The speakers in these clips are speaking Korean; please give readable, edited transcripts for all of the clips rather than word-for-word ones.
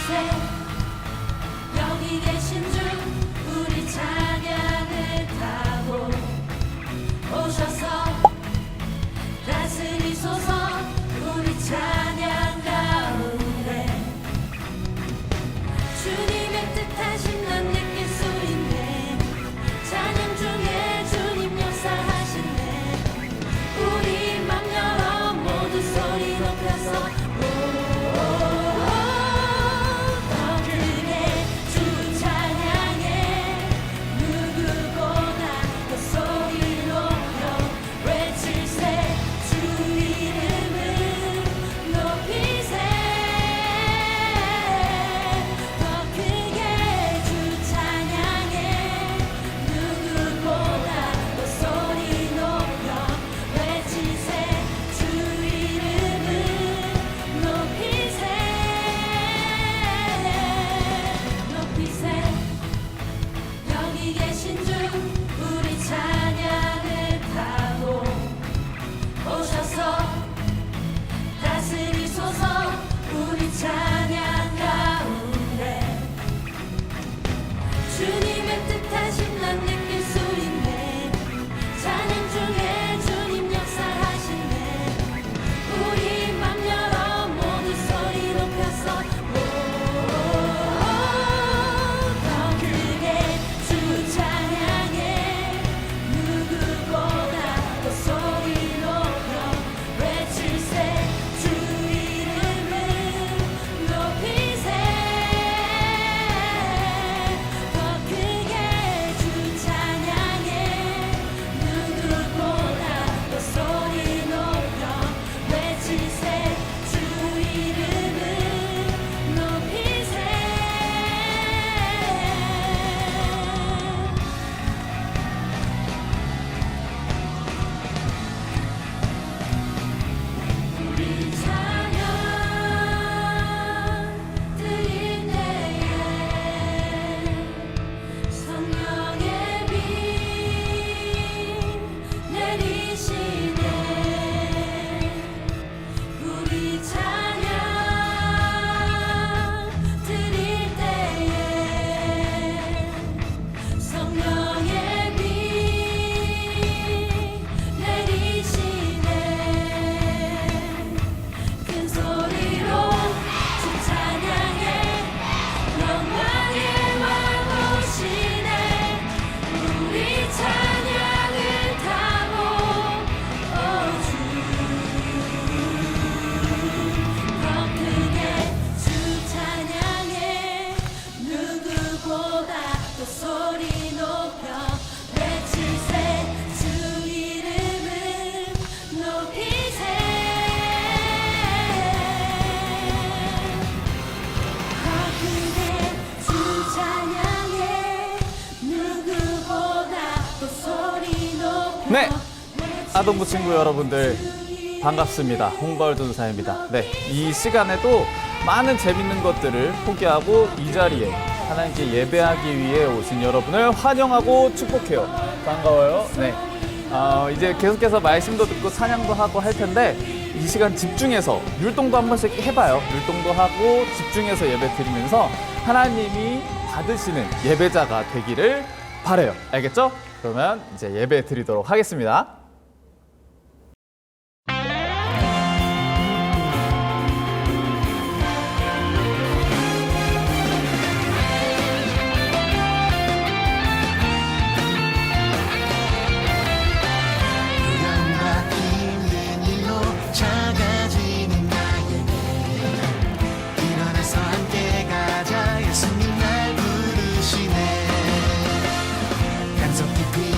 높이세 여기 계신 주 우리 찬양을 타고 오셔서 다스리소서 우리 찬양 가운데 주님의 뜻하신 난 느낄 수 있네 찬양 중에 주님 역사하시네 우리 맘 열어 모두 소리 높여서 네, 아동부 친구 여러분들 반갑습니다. 홍걸 전사입니다. 네, 이 시간에도 많은 재밌는 것들을 포기하고 이 자리에 하나님께 예배하기 위해 오신 여러분을 환영하고 축복해요. 반가워요. 네, 이제 계속해서 말씀도 듣고 찬양도 하고 할 텐데 이 시간 집중해서 율동도 한 번씩 해봐요. 율동도 하고 집중해서 예배 드리면서 하나님이 받으시는 예배자가 되기를 바라요. 알겠죠? 그러면 이제 예배 드리도록 하겠습니다.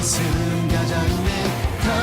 숨겨져 있는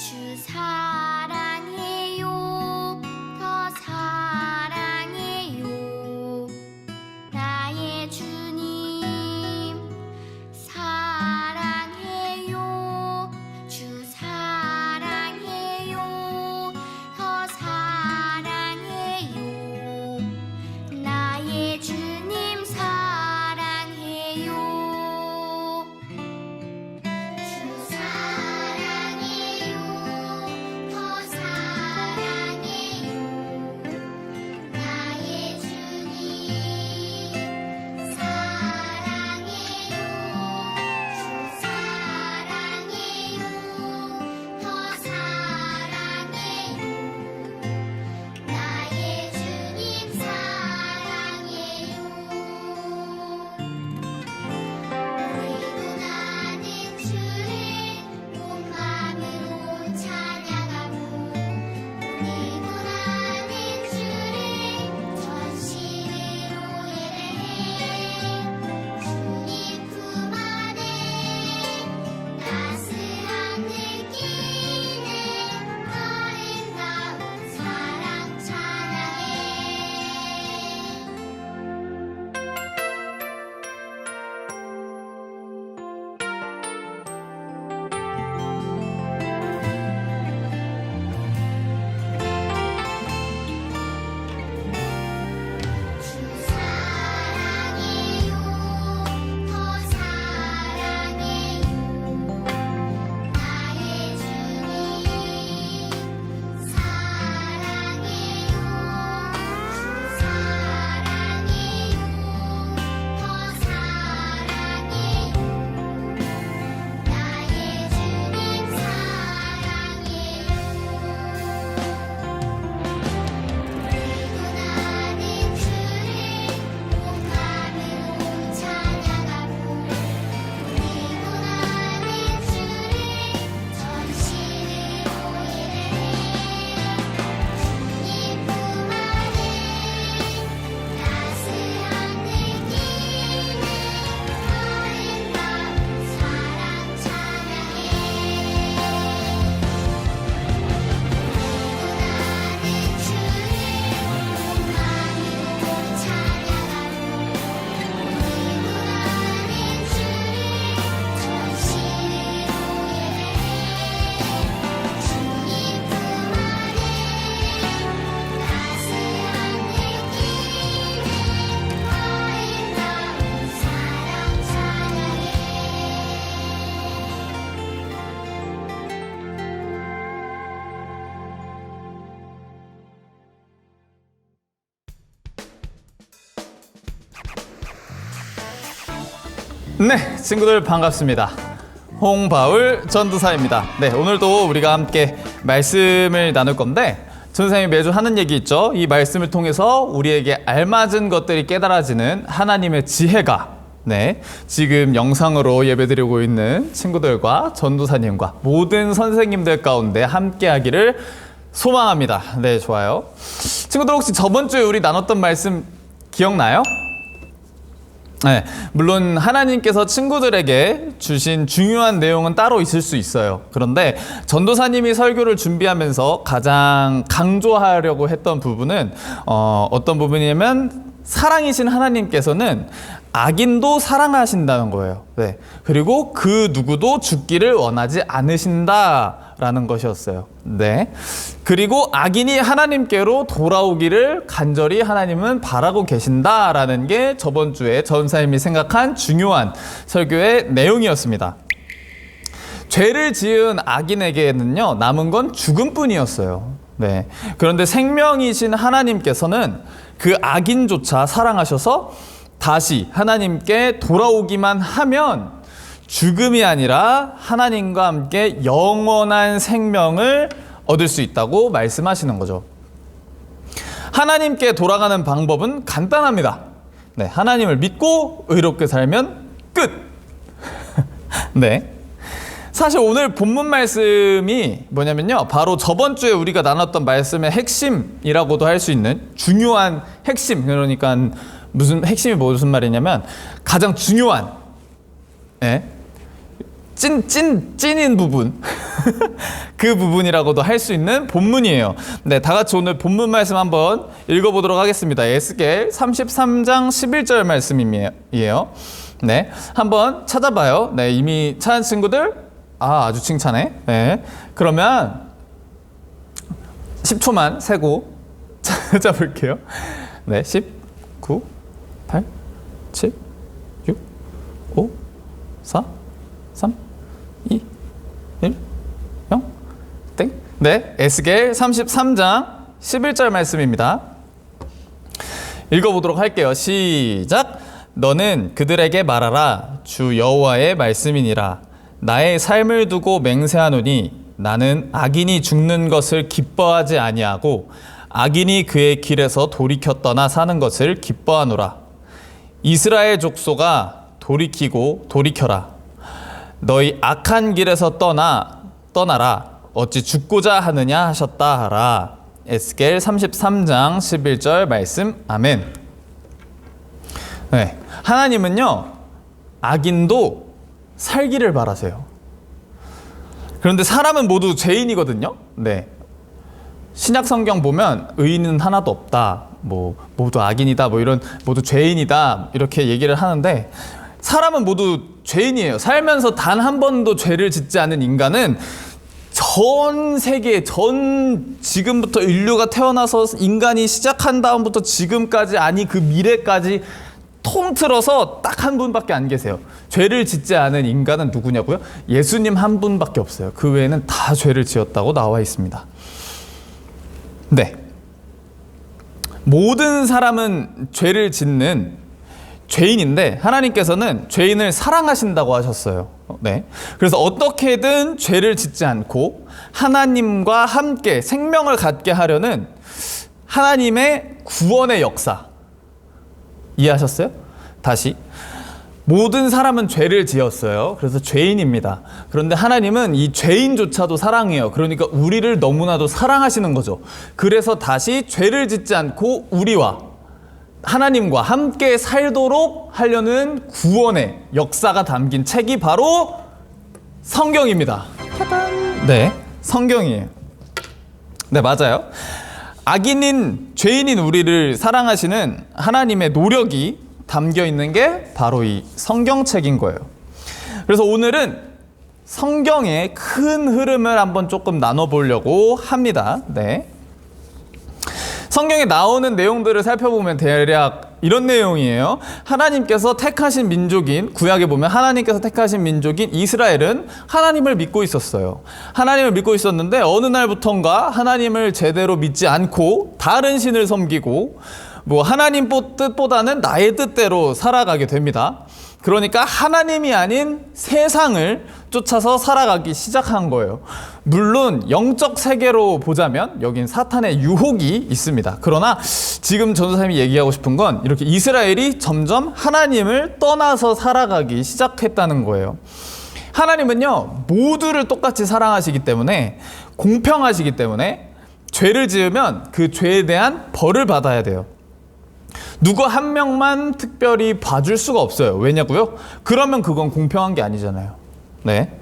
주 사랑해요 더 사랑해요 나의 주님 사랑해요 주 사랑해요 더 사랑해요 나의 주님 사랑해요 주 사랑해요 더 사랑해요 나의 주님 사랑해요 주 사랑해요 더 사랑해요 나의 주님 사랑해요 그리고 나는 주를 온 마음으로 찬양하고 그리고 나는 주를 전심으로 예배해 주님 품 안에 따스함 느끼는 아름다운 사랑 찬양해 주 사랑해요 더 사랑해요 나의 주님 사랑해요 주 사랑해요 더 사랑해요 나의 주님 사랑해요 그리고 나는 주를 온 마음으로 찬양하고 그리고 나는 주를 전심으로 예배해 주님 품 안에 따스함 느끼는 아름다운 사랑 찬양해 네, 친구들 반갑습니다. 홍바울 전도사입니다. 네, 오늘도 우리가 함께 말씀을 나눌 건데 전도사님이 매주 하는 얘기 있죠. 이 말씀을 통해서 우리에게 알맞은 것들이 깨달아지는 하나님의 지혜가 지금 영상으로 예배드리고 있는 친구들과 전도사님과 모든 선생님들 가운데 함께 하기를 소망합니다. 네, 좋아요. 친구들 혹시 저번 주에 우리 나눴던 말씀 기억나요? 네, 물론 하나님께서 친구들에게 주신 중요한 내용은 따로 있을 수 있어요. 그런데 전도사님이 설교를 준비하면서 가장 강조하려고 했던 부분은 어떤 부분이냐면 사랑이신 하나님께서는 악인도 사랑하신다는 거예요. 네. 그리고 그 누구도 죽기를 원하지 않으신다라는 것이었어요. 네. 그리고 악인이 하나님께로 돌아오기를 간절히 하나님은 바라고 계신다라는 게 저번 주에 전사님이 생각한 중요한 설교의 내용이었습니다. 죄를 지은 악인에게는요, 남은 건 죽음뿐이었어요. 네. 그런데 생명이신 하나님께서는 그 악인조차 사랑하셔서 다시 하나님께 돌아오기만 하면 죽음이 아니라 하나님과 함께 영원한 생명을 얻을 수 있다고 말씀하시는 거죠. 하나님께 돌아가는 방법은 간단합니다. 네, 하나님을 믿고 의롭게 살면 끝! 네. 사실 오늘 본문 말씀이 뭐냐면요, 바로 저번 주에 우리가 나눴던 말씀의 핵심이라고도 할 수 있는 중요한 핵심, 그러니까 핵심이 무슨 말이냐면 가장 중요한 찐인 부분 그 부분이라고도 할 수 있는 본문이에요. 네, 다 같이 오늘 본문 말씀 한번 읽어보도록 하겠습니다. 에스겔 33장 11절 말씀이에요. 네, 한번 찾아봐요. 네, 이미 찾은 친구들 아주 칭찬해. 네, 그러면 10초만 세고 찾아볼게요. 네, 10, 9, 8, 7, 6, 5, 4, 3, 2, 1, 0, 땡. 네, 에스겔 33장 11절 말씀입니다. 읽어보도록 할게요. 시작. 너는 그들에게 말하라. 주 여호와의 말씀이니라. 나의 삶을 두고 맹세하노니 나는 악인이 죽는 것을 기뻐하지 아니하고 악인이 그의 길에서 돌이켜 떠나 사는 것을 기뻐하노라. 이스라엘 족속아 돌이키고 돌이켜라. 너희 악한 길에서 떠나라. 어찌 죽고자 하느냐 하셨다 하라. 에스겔 33장 11절 말씀. 아멘. 네, 하나님은요 악인도 살기를 바라세요. 그런데 사람은 모두 죄인이거든요. 네, 신약 성경 보면 의인은 하나도 없다, 뭐 모두 악인이다, 뭐 이런 모두 죄인이다 이렇게 얘기를 하는데 사람은 모두 죄인이에요. 살면서 단 한 번도 죄를 짓지 않은 인간은 전 세계 지금부터 인류가 태어나서 인간이 시작한 다음부터 지금까지 아니 그 미래까지 통틀어서 딱 한 분밖에 안 계세요. 죄를 짓지 않은 인간은 누구냐고요? 예수님 한 분밖에 없어요. 그 외에는 다 죄를 지었다고 나와 있습니다. 네, 모든 사람은 죄를 짓는 죄인인데 하나님께서는 죄인을 사랑하신다고 하셨어요. 네, 그래서 어떻게든 죄를 짓지 않고 하나님과 함께 생명을 갖게 하려는 하나님의 구원의 역사, 이해하셨어요? 다시, 모든 사람은 죄를 지었어요. 그래서 죄인입니다. 그런데 하나님은 이 죄인조차도 사랑해요. 그러니까 우리를 너무나도 사랑하시는 거죠. 그래서 다시 죄를 짓지 않고 우리와 하나님과 함께 살도록 하려는 구원의 역사가 담긴 책이 바로 성경입니다. 네, 성경이에요. 네, 맞아요. 악인인 죄인인 우리를 사랑하시는 하나님의 노력이 담겨 있는 게 바로 이 성경책인 거예요. 그래서 오늘은 성경의 큰 흐름을 한번 조금 나눠보려고 합니다. 네, 성경에 나오는 내용들을 살펴보면 대략 이런 내용이에요. 하나님께서 택하신 민족인, 구약에 보면 하나님께서 택하신 민족인 이스라엘은 하나님을 믿고 있었어요. 하나님을 믿고 있었는데 어느 날부턴가 하나님을 제대로 믿지 않고 다른 신을 섬기고 뭐 하나님 뜻보다는 나의 뜻대로 살아가게 됩니다. 그러니까 하나님이 아닌 세상을 쫓아서 살아가기 시작한 거예요. 물론 영적 세계로 보자면 여긴 사탄의 유혹이 있습니다. 그러나 지금 전도사님이 얘기하고 싶은 건 이렇게 이스라엘이 점점 하나님을 떠나서 살아가기 시작했다는 거예요. 하나님은요 모두를 똑같이 사랑하시기 때문에, 공평하시기 때문에 죄를 지으면 그 죄에 대한 벌을 받아야 돼요. 누구 한 명만 특별히 봐줄 수가 없어요. 왜냐고요? 그러면 그건 공평한 게 아니잖아요. 네.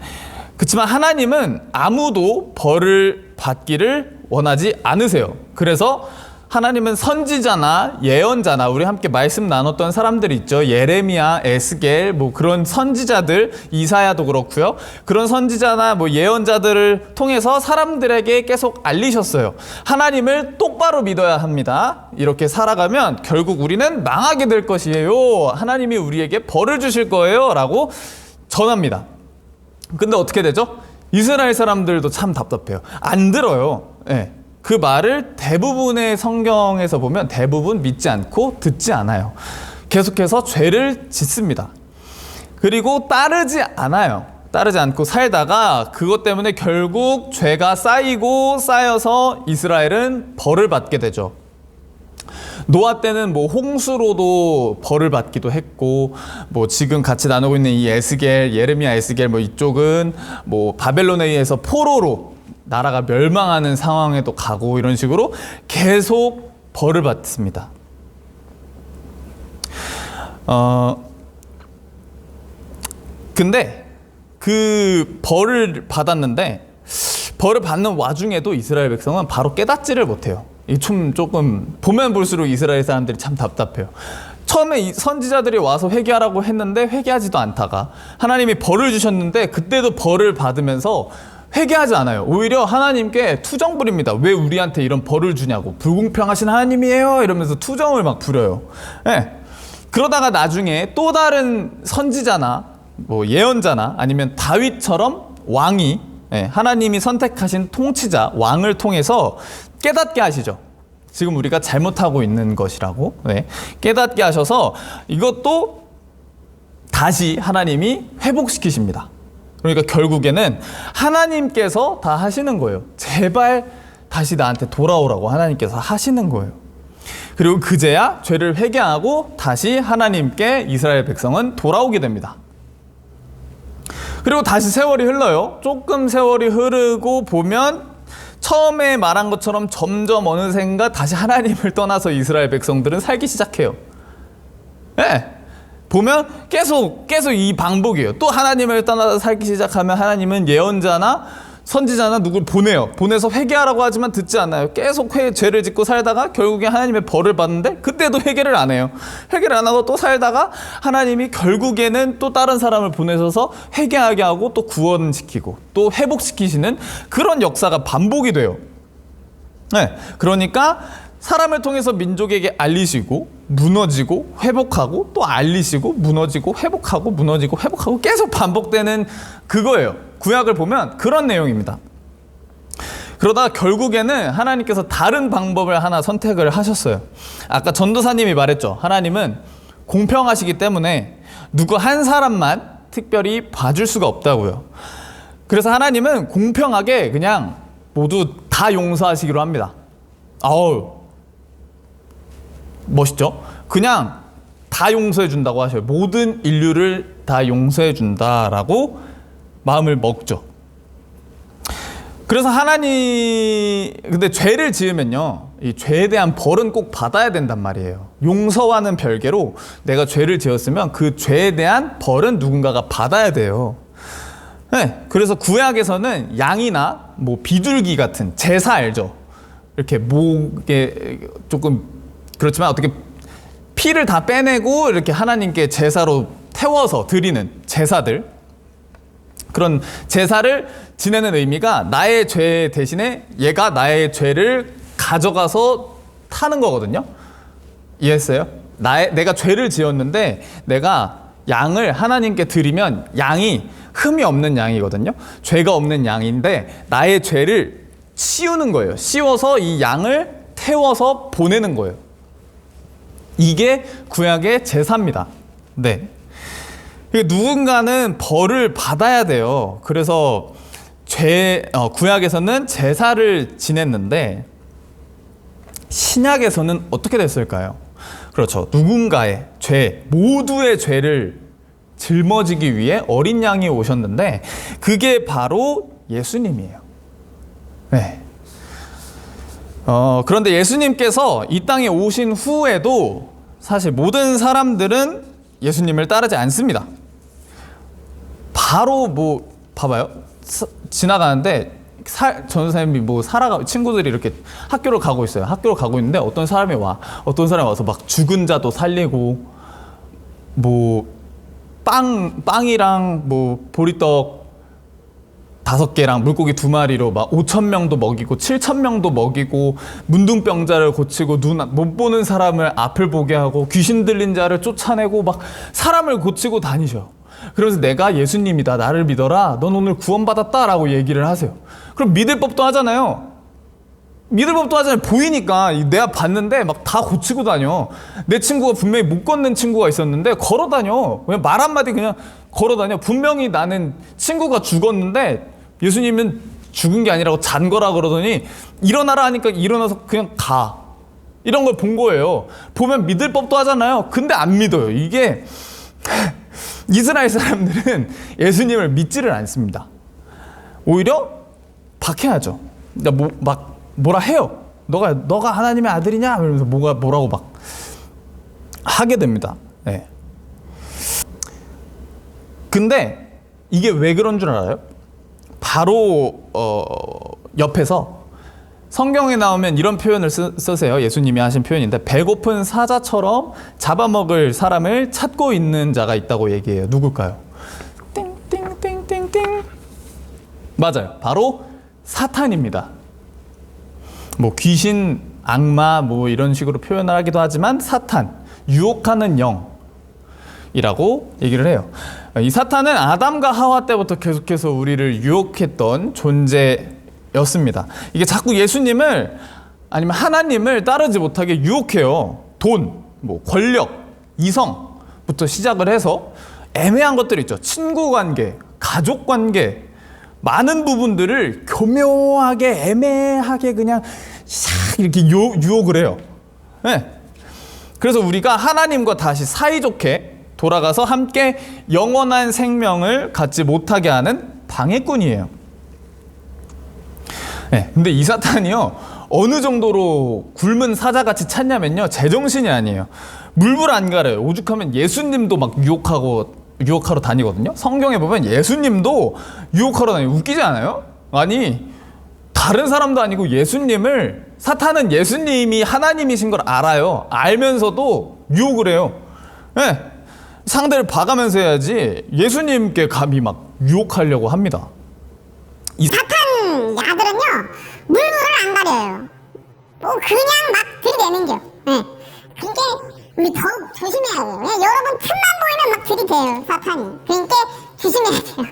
그렇지만 하나님은 아무도 벌을 받기를 원하지 않으세요. 그래서 하나님은 선지자나 예언자나, 우리 함께 말씀 나눴던 사람들 있죠. 예레미야, 에스겔, 뭐 그런 선지자들, 이사야도 그렇고요. 그런 선지자나 뭐 예언자들을 통해서 사람들에게 계속 알리셨어요. 하나님을 똑바로 믿어야 합니다. 이렇게 살아가면 결국 우리는 망하게 될 것이에요. 하나님이 우리에게 벌을 주실 거예요. 라고 전합니다. 근데 어떻게 되죠? 이스라엘 사람들도 참 답답해요. 안 들어요. 네. 그 말을 대부분의 성경에서 보면 대부분 믿지 않고 듣지 않아요. 계속해서 죄를 짓습니다. 그리고 따르지 않아요. 따르지 않고 살다가 그것 때문에 결국 죄가 쌓이고 쌓여서 이스라엘은 벌을 받게 되죠. 노아 때는 뭐 홍수로도 벌을 받기도 했고, 뭐 지금 같이 나누고 있는 이 에스겔, 예레미야, 에스겔 뭐 이쪽은 뭐 바벨론에 의해서 포로로 나라가 멸망하는 상황에도 가고, 이런 식으로 계속 벌을 받습니다. 근데 그 벌을 받았는데 벌을 받는 와중에도 이스라엘 백성은 바로 깨닫지를 못해요. 이 좀 조금 보면 볼수록 이스라엘 사람들이 참 답답해요. 처음에 이 선지자들이 와서 회개하라고 했는데 회개하지도 않다가 하나님이 벌을 주셨는데 그때도 벌을 받으면서 회개하지 않아요. 오히려 하나님께 투정 부립니다. 왜 우리한테 이런 벌을 주냐고. 불공평하신 하나님이에요 이러면서 투정을 막 부려요. 네. 그러다가 나중에 또 다른 선지자나 뭐 예언자나 아니면 다윗처럼 왕이 하나님이 선택하신 통치자 왕을 통해서 깨닫게 하시죠. 지금 우리가 잘못하고 있는 것이라고 깨닫게 하셔서 이것도 다시 하나님이 회복시키십니다. 그러니까 결국에는 하나님께서 다 하시는 거예요. 제발 다시 나한테 돌아오라고 하나님께서 하시는 거예요. 그리고 그제야 죄를 회개하고 다시 하나님께 이스라엘 백성은 돌아오게 됩니다. 그리고 다시 세월이 흘러요. 조금 세월이 흐르고 보면 처음에 말한 것처럼 점점 어느샌가 다시 하나님을 떠나서 이스라엘 백성들은 살기 시작해요. 네. 보면 계속 이 반복이에요. 또 하나님을 떠나서 살기 시작하면 하나님은 예언자나 선지자나 누굴 보내요. 보내서 회개하라고 하지만 듣지 않아요. 계속 죄를 짓고 살다가 결국에 하나님의 벌을 받는데 그때도 회개를 안 해요. 회개를 안 하고 또 살다가 하나님이 결국에는 또 다른 사람을 보내셔서 회개하게 하고 또 구원시키고 또 회복시키시는 그런 역사가 반복이 돼요. 네, 그러니까 사람을 통해서 민족에게 알리시고 무너지고 회복하고 또 알리시고 무너지고 회복하고 무너지고 회복하고 계속 반복되는 그거예요. 구약을 보면 그런 내용입니다. 그러다가 결국에는 하나님께서 다른 방법을 하나 선택을 하셨어요. 아까 전도사님이 말했죠. 하나님은 공평하시기 때문에 누구 한 사람만 특별히 봐줄 수가 없다고요. 그래서 하나님은 공평하게 그냥 모두 다 용서하시기로 합니다. 아우 멋있죠? 그냥 다 용서해 준다고 하셔요. 모든 인류를 다 용서해 준다라고 마음을 먹죠. 그래서 근데 죄를 지으면요, 이 죄에 대한 벌은 꼭 받아야 된단 말이에요. 용서와는 별개로 내가 죄를 지었으면 그 죄에 대한 벌은 누군가가 받아야 돼요. 네, 그래서 구약에서는 양이나 뭐 비둘기 같은 제사 알죠? 이렇게 목에 조금 그렇지만 어떻게 피를 다 빼내고 이렇게 하나님께 제사로 태워서 드리는 제사들, 그런 제사를 지내는 의미가 나의 죄 대신에 얘가 나의 죄를 가져가서 타는 거거든요. 이해했어요? 내가 죄를 지었는데 내가 양을 하나님께 드리면 양이 흠이 없는 양이거든요. 죄가 없는 양인데 나의 죄를 씌우는 거예요. 씌워서 이 양을 태워서 보내는 거예요. 이게 구약의 제사입니다. 네. 누군가는 벌을 받아야 돼요. 그래서 구약에서는 제사를 지냈는데 신약에서는 어떻게 됐을까요? 그렇죠. 누군가의 죄, 모두의 죄를 짊어지기 위해 어린 양이 오셨는데 그게 바로 예수님이에요. 네. 그런데 예수님께서 이 땅에 오신 후에도 사실 모든 사람들은 예수님을 따르지 않습니다. 바로 봐봐요. 지나가는데 전도사님이 친구들이 이렇게 학교를 가고 있어요. 학교를 가고 있는데 어떤 사람이 와서 막 죽은 자도 살리고 빵이랑 보리떡 5개랑 물고기 2마리로 막 5,000명도 먹이고 7,000명도 먹이고 문둥병자를 고치고 눈 못 보는 사람을 앞을 보게 하고 귀신 들린 자를 쫓아내고 막 사람을 고치고 다니셔. 그래서 내가 예수님이다, 나를 믿어라, 넌 오늘 구원받았다 라고 얘기를 하세요. 그럼 믿을 법도 하잖아요. 보이니까 내가 봤는데 막 다 고치고 다녀. 내 친구가 분명히 못 걷는 친구가 있었는데 걸어 다녀. 그냥 말 한마디 그냥 걸어 다녀. 분명히 나는 친구가 죽었는데 예수님은 죽은 게 아니라고 잔 거라 그러더니 일어나라 하니까 일어나서 그냥 가. 이런 걸 본 거예요. 보면 믿을 법도 하잖아요. 근데 안 믿어요. 이게 이스라엘 사람들은 예수님을 믿지를 않습니다. 오히려 박해하죠. 그러니까 뭐라 해요. 너가 하나님의 아들이냐? 이러면서 뭐라고 막 하게 됩니다. 네. 근데 이게 왜 그런 줄 알아요? 바로 옆에서 성경에 나오면 이런 표현을 쓰세요. 예수님이 하신 표현인데 배고픈 사자처럼 잡아먹을 사람을 찾고 있는 자가 있다고 얘기해요. 누굴까요? 띵띵띵띵띵. 맞아요. 바로 사탄입니다. 뭐 귀신, 악마 뭐 이런 식으로 표현을 하기도 하지만 사탄, 유혹하는 영이라고 얘기를 해요. 이 사탄은 아담과 하와 때부터 계속해서 우리를 유혹했던 존재였습니다. 이게 자꾸 예수님을 아니면 하나님을 따르지 못하게 유혹해요. 돈, 뭐 권력, 이성부터 시작을 해서 애매한 것들이 있죠. 친구 관계, 가족 관계, 많은 부분들을 교묘하게 애매하게 그냥 샥 이렇게 유혹을 해요. 네. 그래서 우리가 하나님과 다시 사이좋게 돌아가서 함께 영원한 생명을 갖지 못하게 하는 방해꾼이에요. 네. 근데 이 사탄이요, 어느 정도로 굶은 사자같이 찾냐면요, 제정신이 아니에요. 물불 안 가려요. 오죽하면 예수님도 막 유혹하러 다니거든요. 성경에 보면 예수님도 유혹하러 다니고 웃기지 않아요? 아니, 다른 사람도 아니고 예수님을, 사탄은 예수님이 하나님이신 걸 알아요. 알면서도 유혹을 해요. 네. 상대를 봐가면서 해야지 예수님께 감히 막 유혹하려고 합니다. 사탄 야들은요 물불을 안 가려요. 뭐 그냥 막 들이대는겨. 예. 그러니까 우리 더욱 조심해야 돼요. 예, 여러분 틈만 보이면 막 들이대요 사탄이. 그러니까 조심해야 돼요.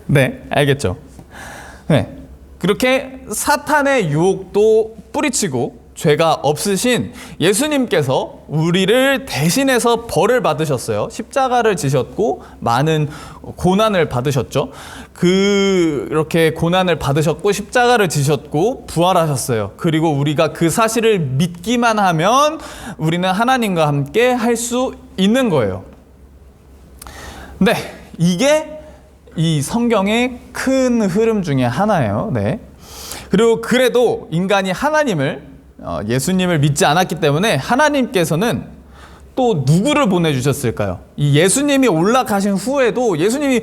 네, 알겠죠. 네, 그렇게 사탄의 유혹도 뿌리치고 죄가 없으신 예수님께서 우리를 대신해서 벌을 받으셨어요. 십자가를 지셨고 많은 고난을 받으셨죠. 그렇게 고난을 받으셨고 십자가를 지셨고 부활하셨어요. 그리고 우리가 그 사실을 믿기만 하면 우리는 하나님과 함께 할 수 있는 거예요. 네, 이게 이 성경의 큰 흐름 중에 하나예요. 네. 그리고 그래도 인간이 하나님을, 예수님을 믿지 않았기 때문에 하나님께서는 또 누구를 보내주셨을까요? 이 예수님이 올라가신 후에도 예수님이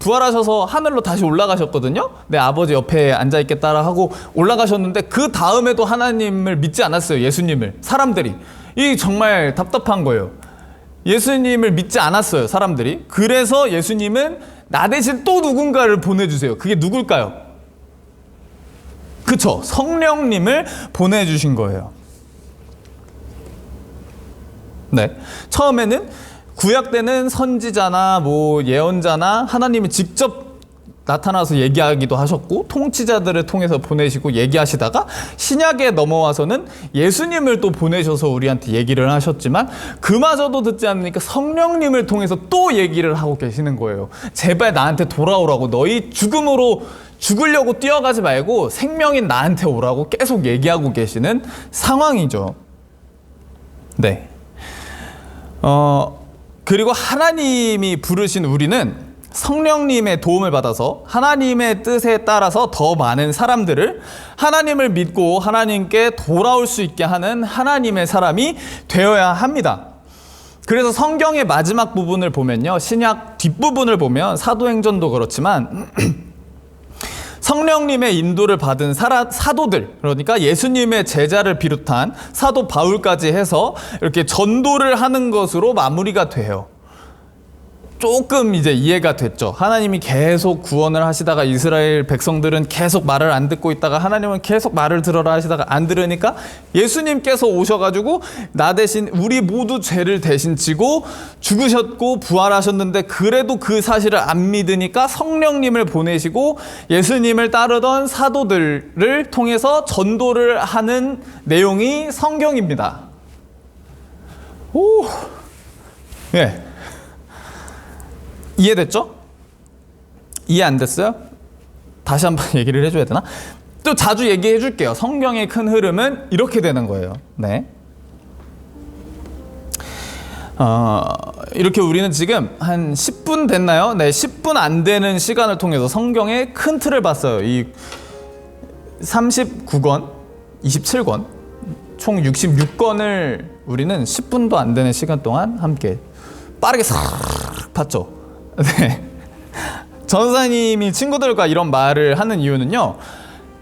부활하셔서 하늘로 다시 올라가셨거든요. 내 아버지 옆에 앉아있겠다라 하고 올라가셨는데 그 다음에도 하나님을 믿지 않았어요. 예수님을. 사람들이. 이 정말 답답한 거예요. 예수님을 믿지 않았어요. 사람들이. 그래서 예수님은 나 대신 또 누군가를 보내주세요. 그게 누굴까요? 그쵸, 성령님을 보내주신 거예요. 네, 처음에는 구약 때는 선지자나 뭐 예언자나 하나님이 직접 나타나서 얘기하기도 하셨고 통치자들을 통해서 보내시고 얘기하시다가 신약에 넘어와서는 예수님을 또 보내셔서 우리한테 얘기를 하셨지만 그마저도 듣지 않으니까 성령님을 통해서 또 얘기를 하고 계시는 거예요. 제발 나한테 돌아오라고, 너희 죽으려고 뛰어가지 말고 생명인 나한테 오라고 계속 얘기하고 계시는 상황이죠. 네. 그리고 하나님이 부르신 우리는 성령님의 도움을 받아서 하나님의 뜻에 따라서 더 많은 사람들을 하나님을 믿고 하나님께 돌아올 수 있게 하는 하나님의 사람이 되어야 합니다. 그래서 성경의 마지막 부분을 보면요, 신약 뒷부분을 보면 사도행전도 그렇지만 성령님의 인도를 받은 사도들, 그러니까 예수님의 제자를 비롯한 사도 바울까지 해서 이렇게 전도를 하는 것으로 마무리가 돼요. 조금 이제 이해가 됐죠. 하나님이 계속 구원을 하시다가 이스라엘 백성들은 계속 말을 안 듣고 있다가 하나님은 계속 말을 들어라 하시다가 안 들으니까 예수님께서 오셔가지고 나 대신 우리 모두 죄를 대신 지고 죽으셨고 부활하셨는데 그래도 그 사실을 안 믿으니까 성령님을 보내시고 예수님을 따르던 사도들을 통해서 전도를 하는 내용이 성경입니다. 오, 예. 이해됐죠? 이해 안 됐어요? 다시 한번 얘기를 해줘야 되나? 또 자주 얘기해 줄게요. 성경의 큰 흐름은 이렇게 되는 거예요. 네. 이렇게 우리는 지금 한 10분 됐나요? 네, 10분 안 되는 시간을 통해서 성경의 큰 틀을 봤어요. 이 39권, 27권, 총 66권을 우리는 10분도 안 되는 시간 동안 함께 빠르게 싹 봤죠. 네. 전사님이 친구들과 이런 말을 하는 이유는요,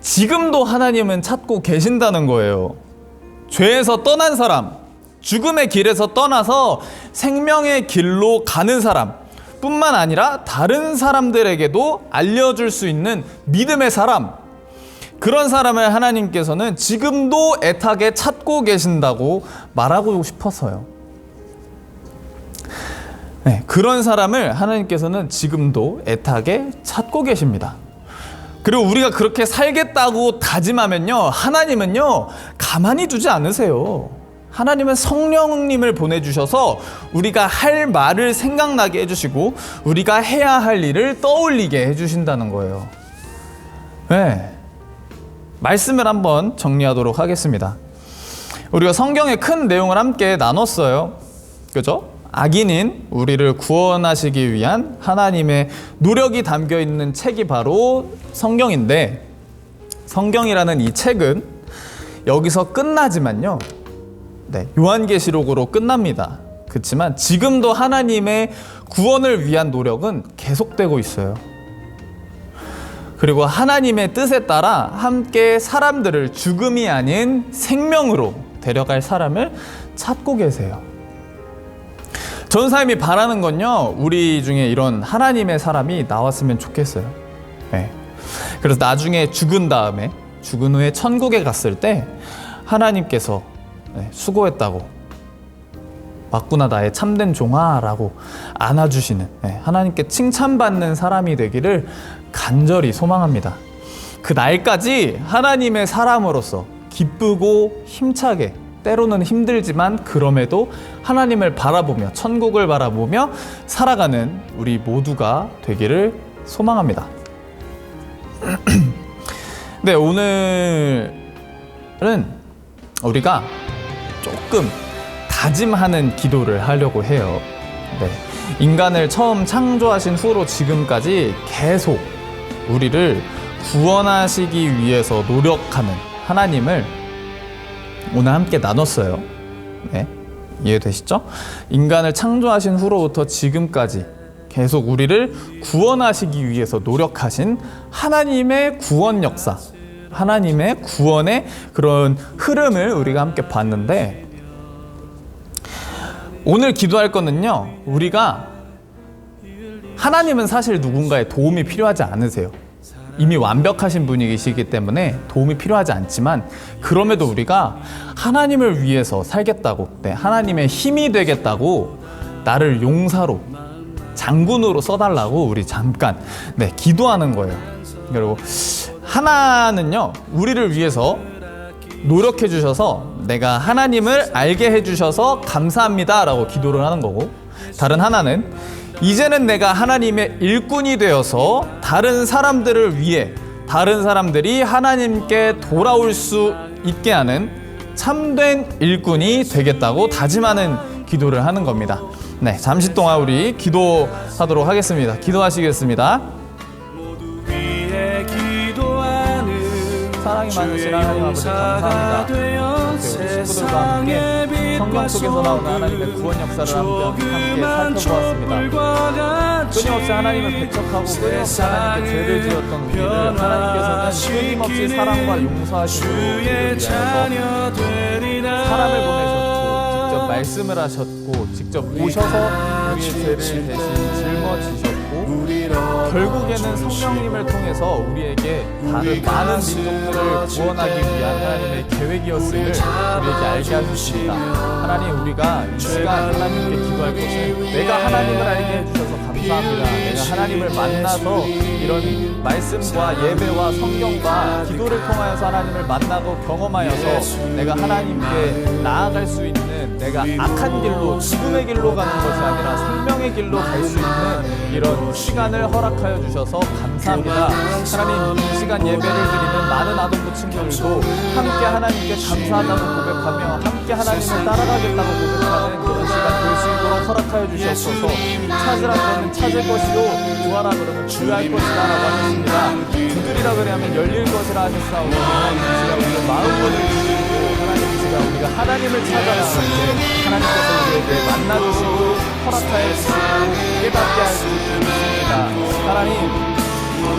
지금도 하나님은 찾고 계신다는 거예요. 죄에서 떠난 사람, 죽음의 길에서 떠나서 생명의 길로 가는 사람 뿐만 아니라 다른 사람들에게도 알려줄 수 있는 믿음의 사람, 그런 사람을 하나님께서는 지금도 애타게 찾고 계신다고 말하고 싶어서요. 네, 그런 사람을 하나님께서는 지금도 애타게 찾고 계십니다. 그리고 우리가 그렇게 살겠다고 다짐하면요, 하나님은요 가만히 두지 않으세요. 하나님은 성령님을 보내주셔서 우리가 할 말을 생각나게 해주시고 우리가 해야 할 일을 떠올리게 해주신다는 거예요. 네, 말씀을 한번 정리하도록 하겠습니다. 우리가 성경의 큰 내용을 함께 나눴어요. 그죠? 악인인 우리를 구원하시기 위한 하나님의 노력이 담겨 있는 책이 바로 성경인데, 성경이라는 이 책은 여기서 끝나지만요, 네, 요한계시록으로 끝납니다. 그렇지만 지금도 하나님의 구원을 위한 노력은 계속되고 있어요. 그리고 하나님의 뜻에 따라 함께 사람들을 죽음이 아닌 생명으로 데려갈 사람을 찾고 계세요. 전사님이 바라는 건요, 우리 중에 이런 하나님의 사람이 나왔으면 좋겠어요. 네. 그래서 나중에 죽은 후에 천국에 갔을 때 하나님께서 수고했다고, 맞구나 나의 참된 종아라고 안아주시는, 하나님께 칭찬받는 사람이 되기를 간절히 소망합니다. 그 날까지 하나님의 사람으로서 기쁘고 힘차게, 때로는 힘들지만 그럼에도 하나님을 바라보며 천국을 바라보며 살아가는 우리 모두가 되기를 소망합니다. 네, 오늘은 우리가 조금 다짐하는 기도를 하려고 해요. 네, 인간을 처음 창조하신 후로 지금까지 계속 우리를 구원하시기 위해서 노력하는 하나님을 오늘 함께 나눴어요. 네, 이해되시죠? 인간을 창조하신 후로부터 지금까지 계속 우리를 구원하시기 위해서 노력하신 하나님의 구원 역사, 하나님의 구원의 그런 흐름을 우리가 함께 봤는데, 오늘 기도할 거는요, 우리가 하나님은 사실 누군가의 도움이 필요하지 않으세요. 이미 완벽하신 분이시기 때문에 도움이 필요하지 않지만, 그럼에도 우리가 하나님을 위해서 살겠다고, 하나님의 힘이 되겠다고, 나를 용사로, 장군으로 써달라고 우리 잠깐 기도하는 거예요. 그리고 하나는요, 우리를 위해서 노력해 주셔서 내가 하나님을 알게 해 주셔서 감사합니다 라고 기도를 하는 거고, 다른 하나는 이제는 내가 하나님의 일꾼이 되어서 다른 사람들을 위해 다른 사람들이 하나님께 돌아올 수 있게 하는 참된 일꾼이 되겠다고 다짐하는 기도를 하는 겁니다. 네, 잠시 동안 우리 기도하도록 하겠습니다. 기도하시겠습니다. 사랑이 많으신 하나님 아버지 감사합니다. 우리 친구들과 함께 성경 속에서 나오는 하나님의 구원 역사를 함께 살펴보았습니다. 끊임없이 하나님을 배척하고 끊임없이 하나님께 죄를 지었던 우리를 하나님께서는 끊임없이 사랑과 용서하심으로 우리를 위하여서 사람을 보내셨고 직접 말씀을 하셨고 직접 오셔서 우리의 죄를 대신 짊어지셨고, 결국에는 성령님을 통해서 우리에게 다른 많은 민족들을 구원하기 위한 하나님의 계획이었음을 우리에게 알게 하셨습니다. 하나님, 우리가 이 시간 하나님께 기도할 것은 내가 하나님을 알게 해주셔서 감사합니다. 내가 하나님을 만나서 이런 말씀과 예배와 성경과 기도를 통하여서 하나님을 만나고 경험하여서 내가 하나님께 나아갈 수 있는, 내가 악한 길로 죽음의 길로 가는 것이 아니라 생명의 길로 갈 수 있는 이런 시간을 허락하여 주셔서 감사합니다. 하나님, 이 시간 예배를 드리는 많은 아동부 친구들도 함께 하나님께 감사하다고 고백하며 함께 하나님을 따라가겠다고 고백하는 그런 시간 될 수 있도록 허락하여 주시옵소서. 찾으라 그러면 찾을 것이요, 구하라 그러면 구할 것이다 라고 하셨습니다. 두드리라 그러면 열릴 것이라 하셨사오니 지금 우리의 마음문을 주시고, 하나님 지금 우리가 하나님을 찾아야 하는데 하나님께서 우리에게 만나주시고 허락하여 주시고 깨닫게 할 수 있습니다. 하나님,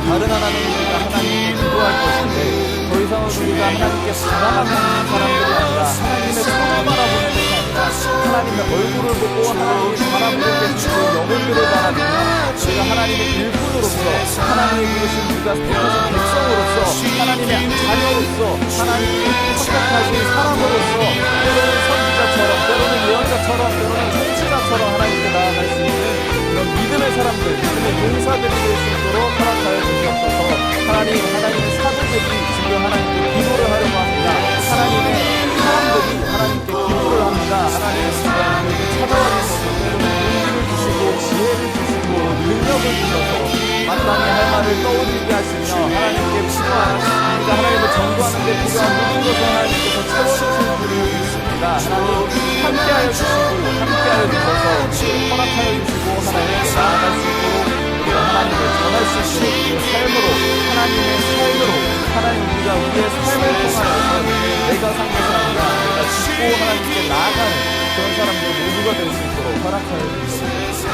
다른 하나님과 하나님께 기도할 것인데 더 이상은 우리가 하나님께 바라만 하는 사람들이 아니라 하나님의 손을 바라보는 것이 아니라 하나님의 얼굴을 보고 하나님을 바라보게 해주시고 영혼들을 바라보며 우리가 하나님의 일꾼으로서 하나님의 부르신 우리가 택하신 백성으로서 하나님의 자녀로서 하나님의 선택하신 사람으로서 때로는 선지자처럼 때로는 예언자처럼 때로는 통치자처럼 하나님께 나아갈 수 있는 이런 믿음의 사람들, 믿음의 용사들이 될 수 있도록 허락하여 주시옵소서. 하나님의 사도들이 지금 하나님께 기도를 하려고 합니다. 하나님의 사람들이 하나님께 기도를 합니다. 하나님의 우리에게 찾아와 주셔서 때로는 용기를 주시고 지혜를 주시고 능력을 주셔서 마땅히 할 말을 떠올리게 하시며 하나님께 필요한 우리가 하나님을 전도하는 데 필요한 모든 것을 하나님께서 채워주시는 분이 있습니다. 하나님 함께하여 주셔서 우리를 허락하여 주시고 하나님께 나아갈 수 있도록 우리가 하나님을 전할 수 있도록 우리의 삶으로 하나님의 삶으로 하나님 우리의 삶을 통하여서 내가 산 것이 아니라 내가 죽고 하나님께 나아가는 그런 사람들 모두가 될 수 있도록 허락하여 주시옵소서.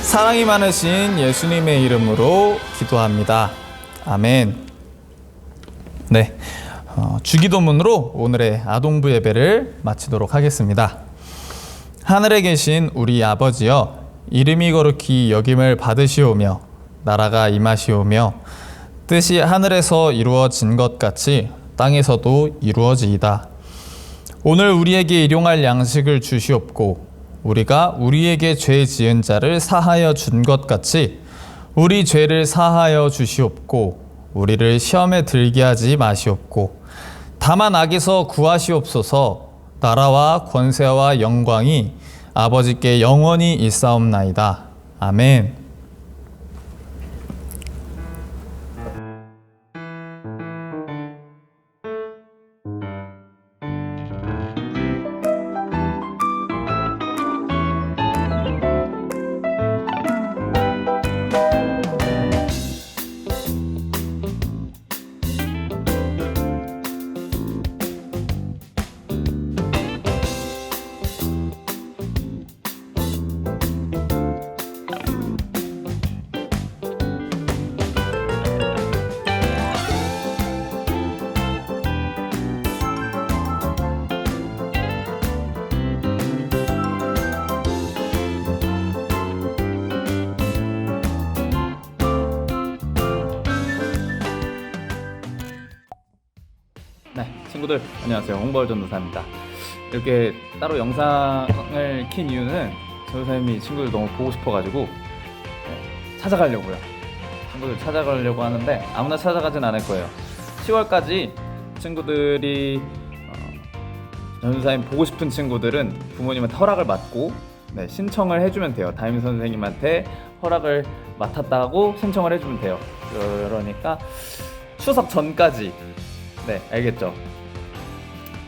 사랑이 많으신 예수님의 이름으로 기도합니다. 아멘. 네, 주기도문으로 오늘의 아동부 예배를 마치도록 하겠습니다. 하늘에 계신 우리 아버지여, 이름이 거룩히 여김을 받으시오며 나라가 임하시오며 뜻이 하늘에서 이루어진 것 같이 땅에서도 이루어지이다. 오늘 우리에게 일용할 양식을 주시옵고 우리가 우리에게 죄 지은 자를 사하여 준 것 같이 우리 죄를 사하여 주시옵고 우리를 시험에 들게 하지 마시옵고 다만 악에서 구하시옵소서. 나라와 권세와 영광이 아버지께 영원히 있사옵나이다. 아멘. 네, 친구들 안녕하세요. 홍벌 전도사입니다. 이렇게 따로 영상을 킨 이유는 전도사님이 친구들 너무 보고 싶어가지고 찾아가려고요. 친구들 찾아가려고 하는데 아무나 찾아가진 않을 거예요. 10월까지 친구들이 전도사님 보고 싶은 친구들은 부모님한테 허락을 받고 신청을 해주면 돼요. 담임 선생님한테 허락을 맡았다고 신청을 해주면 돼요. 그러니까 추석 전까지, 네, 알겠죠?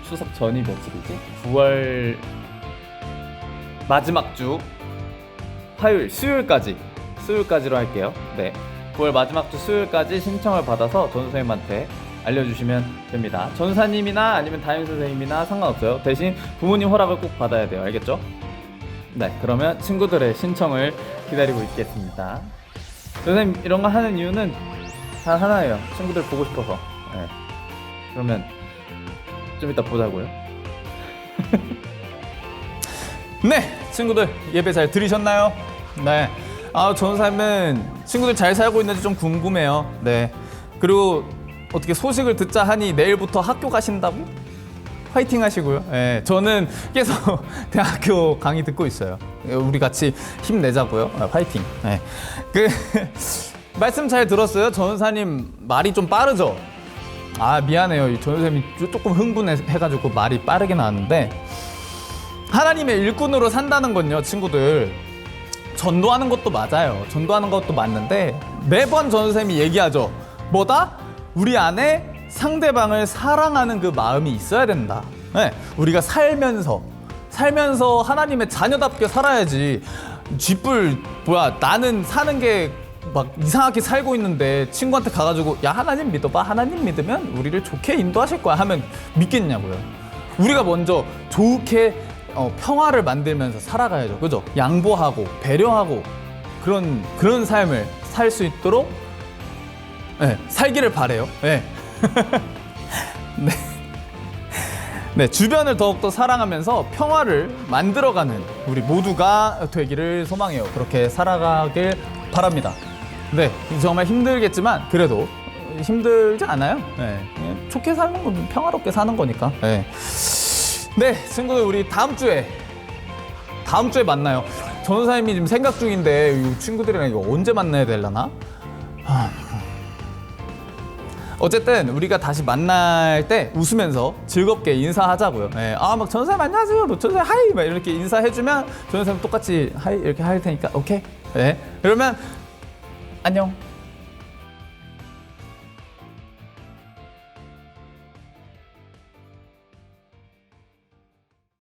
추석 전이 며칠이지? 9월 마지막 주 화요일, 수요일까지로 할게요. 네, 9월 마지막 주 수요일까지 신청을 받아서 전선생님한테 알려주시면 됩니다. 전사님이나 아니면 담임 선생님이나 상관없어요. 대신 부모님 허락을 꼭 받아야 돼요. 알겠죠? 네, 그러면 친구들의 신청을 기다리고 있겠습니다. 선생님 이런 거 하는 이유는 단 하나예요. 친구들 보고 싶어서. 네. 그러면 좀 이따 보자고요. 네, 친구들 예배 잘 들으셨나요? 네, 전사님은 친구들 잘 살고 있는지 좀 궁금해요. 네, 그리고 어떻게 소식을 듣자 하니 내일부터 학교 가신다고? 화이팅 하시고요. 네, 저는 계속 대학교 강의 듣고 있어요. 우리 같이 힘내자고요. 화이팅. 네. 말씀 잘 들었어요? 전사님 말이 좀 빠르죠? 미안해요. 전사님이 조금 흥분해가지고 말이 빠르게 나왔는데, 하나님의 일꾼으로 산다는 건요, 친구들, 전도하는 것도 맞아요. 전도하는 것도 맞는데 매번 전사님이 얘기하죠. 뭐다? 우리 안에 상대방을 사랑하는 그 마음이 있어야 된다. 네, 우리가 살면서 하나님의 자녀답게 살아야지. 나는 사는 게 막 이상하게 살고 있는데 친구한테 가가지고 야, 하나님 믿어봐, 하나님 믿으면 우리를 좋게 인도하실 거야 하면 믿겠냐고요. 우리가 먼저 좋게 평화를 만들면서 살아가야죠. 그죠? 양보하고 배려하고 그런 삶을 살 수 있도록 살기를 바래요. 네. 네. 네, 주변을 더욱더 사랑하면서 평화를 만들어가는 우리 모두가 되기를 소망해요. 그렇게 살아가길 바랍니다. 네, 정말 힘들겠지만 그래도 힘들지 않아요. 네, 그냥 좋게 사는 건 평화롭게 사는 거니까. 네. 네, 친구들 우리 다음 주에 만나요. 전도사님이 지금 생각 중인데 이 친구들이랑 이거 언제 만나야 되려나? 어쨌든 우리가 다시 만날 때 웃으면서 즐겁게 인사하자고요. 네. 막 전도사님 안녕하세요. 뭐 전도사님 하이 막 이렇게 인사해주면 전도사님 똑같이 하이 이렇게 할 테니까 오케이. 네. 그러면 안녕.